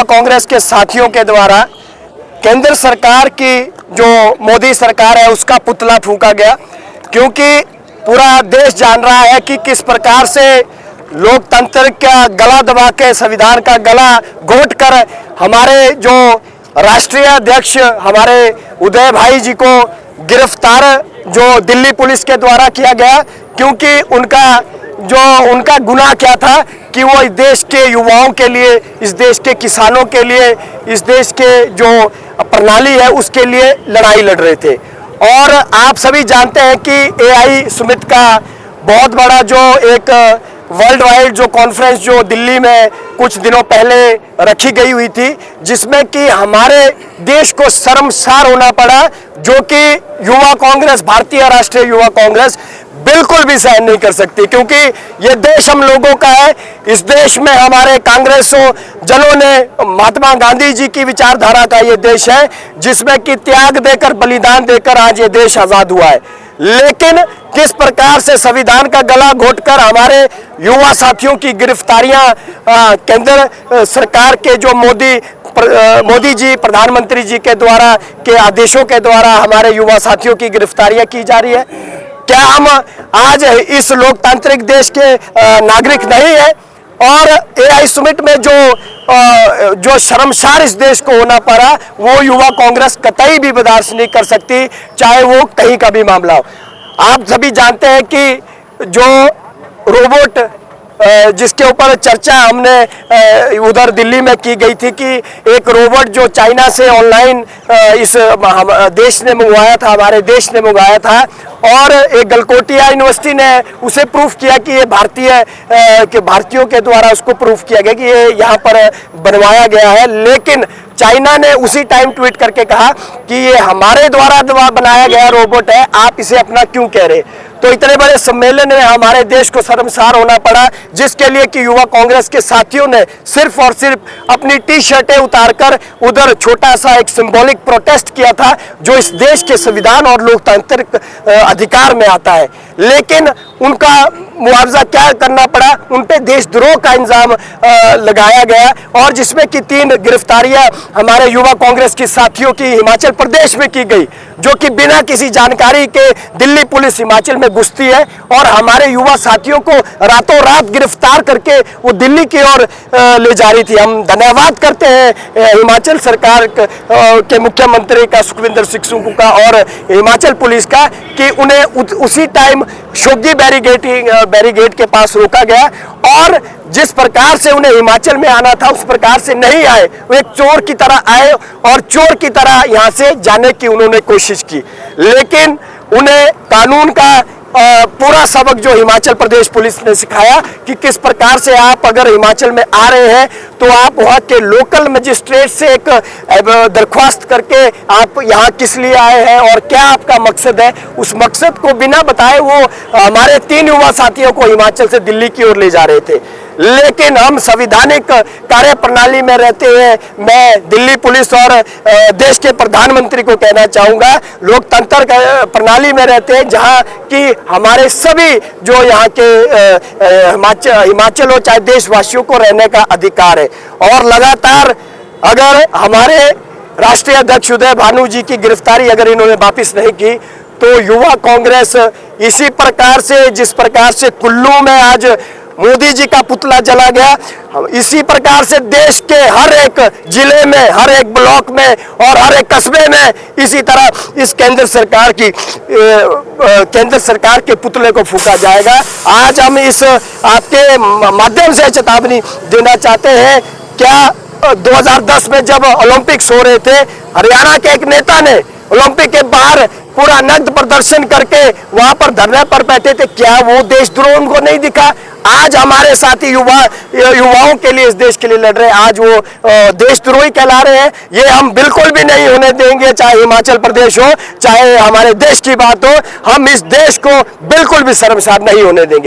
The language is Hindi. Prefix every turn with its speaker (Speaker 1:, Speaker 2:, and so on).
Speaker 1: कांग्रेस के साथियों के द्वारा केंद्र सरकार की जो मोदी सरकार है उसका पुतला फूंका गया, क्योंकि पूरा देश जान रहा है कि किस प्रकार से लोकतंत्र का गला दबा के संविधान का गला घोट कर हमारे जो राष्ट्रीय अध्यक्ष हमारे उदय भाई जी को गिरफ्तार जो दिल्ली पुलिस के द्वारा किया गया, क्योंकि उनका गुनाह क्या था कि वो इस देश के युवाओं के लिए, इस देश के किसानों के लिए, इस देश के जो प्रणाली है उसके लिए लड़ाई लड़ रहे थे। और आप सभी जानते हैं कि एआई सुमित का बहुत बड़ा जो एक वर्ल्ड वाइड जो कॉन्फ्रेंस जो दिल्ली में कुछ दिनों पहले रखी गई हुई थी, जिसमें कि हमारे देश को शर्मसार होना पड़ा, जो कि युवा कांग्रेस, भारतीय राष्ट्रीय युवा कांग्रेस बिल्कुल भी सहन नहीं कर सकती, क्योंकि ये देश हम लोगों का है। इस देश में हमारे कांग्रेसों जनों ने महात्मा गांधी जी की विचारधारा का ये देश है, जिसमें कि त्याग देकर, बलिदान देकर आज ये देश आजाद हुआ है। लेकिन किस प्रकार से संविधान का गला घोटकर हमारे युवा साथियों की गिरफ्तारियां केंद्र सरकार के जो मोदी जी, प्रधानमंत्री जी के द्वारा के आदेशों के द्वारा हमारे युवा साथियों की गिरफ्तारियां की जा रही है। क्या हम आज इस लोकतांत्रिक देश के नागरिक नहीं है? और एआई सुमिट में जो शर्मसार इस देश को होना पड़ा, वो युवा कांग्रेस कतई भी बर्दाश्त नहीं कर सकती, चाहे वो कहीं का भी मामला हो। आप सभी जानते हैं कि जो रोबोट जिसके ऊपर चर्चा हमने उधर दिल्ली में की गई थी कि एक रोबोट जो चाइना से ऑनलाइन इस देश ने मंगवाया था, हमारे देश ने मंगवाया था, और एक गलकोटिया यूनिवर्सिटी ने उसे प्रूफ किया कि ये भारतीयों के द्वारा उसको प्रूफ किया गया कि ये यहाँ पर बनवाया गया है। लेकिन चाइना ने उसी टाइम ट्वीट करके कहा कि ये हमारे द्वारा बनाया गया रोबोट है, आप इसे अपना क्यों कह रहे? तो इतने बड़े सम्मेलन में हमारे देश को शर्मसार होना पड़ा, जिसके लिए कि युवा कांग्रेस के साथियों ने सिर्फ और सिर्फ अपनी टी शर्टें उतारकर उधर छोटा सा एक सिंबॉलिक प्रोटेस्ट किया था, जो इस देश के संविधान और लोकतांत्रिक अधिकार में आता है। लेकिन उनका मुआवजा क्या करना पड़ा? उन पे देशद्रोह का इल्जाम लगाया गया, और जिसमें कि 3 गिरफ्तारियां हमारे युवा कांग्रेस के साथियों की हिमाचल प्रदेश में की गई, जो कि बिना किसी जानकारी के दिल्ली पुलिस हिमाचल में घुसती है और हमारे युवा साथियों को रातों रात गिरफ्तार करके वो दिल्ली की ओर ले जा रही थी। हम धन्यवाद करते हैं हिमाचल सरकार के मुख्यमंत्री का, सुखविंदर सिंह सुक्खू का, और हिमाचल पुलिस का, कि उन्हें उसी टाइम शोगी बैरिगेड के पास रोका गया, और जिस प्रकार से उन्हें हिमाचल में आना था उस प्रकार से नहीं आए। वो एक चोर की तरह आए और चोर की तरह यहाँ से जाने की उन्होंने कोशिश की। लेकिन उन्हें कानून का पूरा सबक जो हिमाचल प्रदेश पुलिस ने सिखाया कि किस प्रकार से आप अगर हिमाचल में आ रहे हैं तो आप वहाँ के लोकल मजिस्ट्रेट से एक दरख्वास्त करके आप यहाँ किस लिए आए हैं और क्या आपका मकसद है, उस मकसद को बिना बताए वो हमारे 3 युवा साथियों को हिमाचल से दिल्ली की ओर ले जा रहे थे। लेकिन हम संविधानिक कार्य प्रणाली में रहते हैं। मैं दिल्ली पुलिस और देश के प्रधानमंत्री को कहना चाहूँगा, लोकतंत्र प्रणाली में रहते हैं, जहाँ कि हमारे सभी जो यहाँ के हिमाचल हो चाहे देशवासियों को रहने का अधिकार है। और लगातार अगर हमारे राष्ट्रीय अध्यक्ष उदय भानु जी की गिरफ्तारी अगर इन्होंने वापस नहीं की, तो युवा कांग्रेस इसी प्रकार से, जिस प्रकार से कुल्लू में आज मोदी जी का पुतला जला गया, इसी प्रकार से देश के हर एक जिले में, हर एक ब्लॉक में और हर एक कस्बे में इसी तरह इस केंद्र सरकार के पुतले को फूंका जाएगा। आज हम इस आपके माध्यम से चेतावनी देना चाहते हैं। क्या 2010 में जब ओलंपिक्स हो रहे थे, हरियाणा के एक नेता ने ओलंपिक के बाहर पूरा नग्न प्रदर्शन करके वहां पर धरने पर बैठे थे, क्या वो देशद्रोह उनको नहीं दिखा? आज हमारे साथी युवाओं के लिए, इस देश के लिए लड़ रहे हैं, आज वो देशद्रोही कहला रहे हैं। ये हम बिल्कुल भी नहीं होने देंगे, चाहे हिमाचल प्रदेश हो, चाहे हमारे देश की बात हो, हम इस देश को बिल्कुल भी शर्मसार नहीं होने देंगे।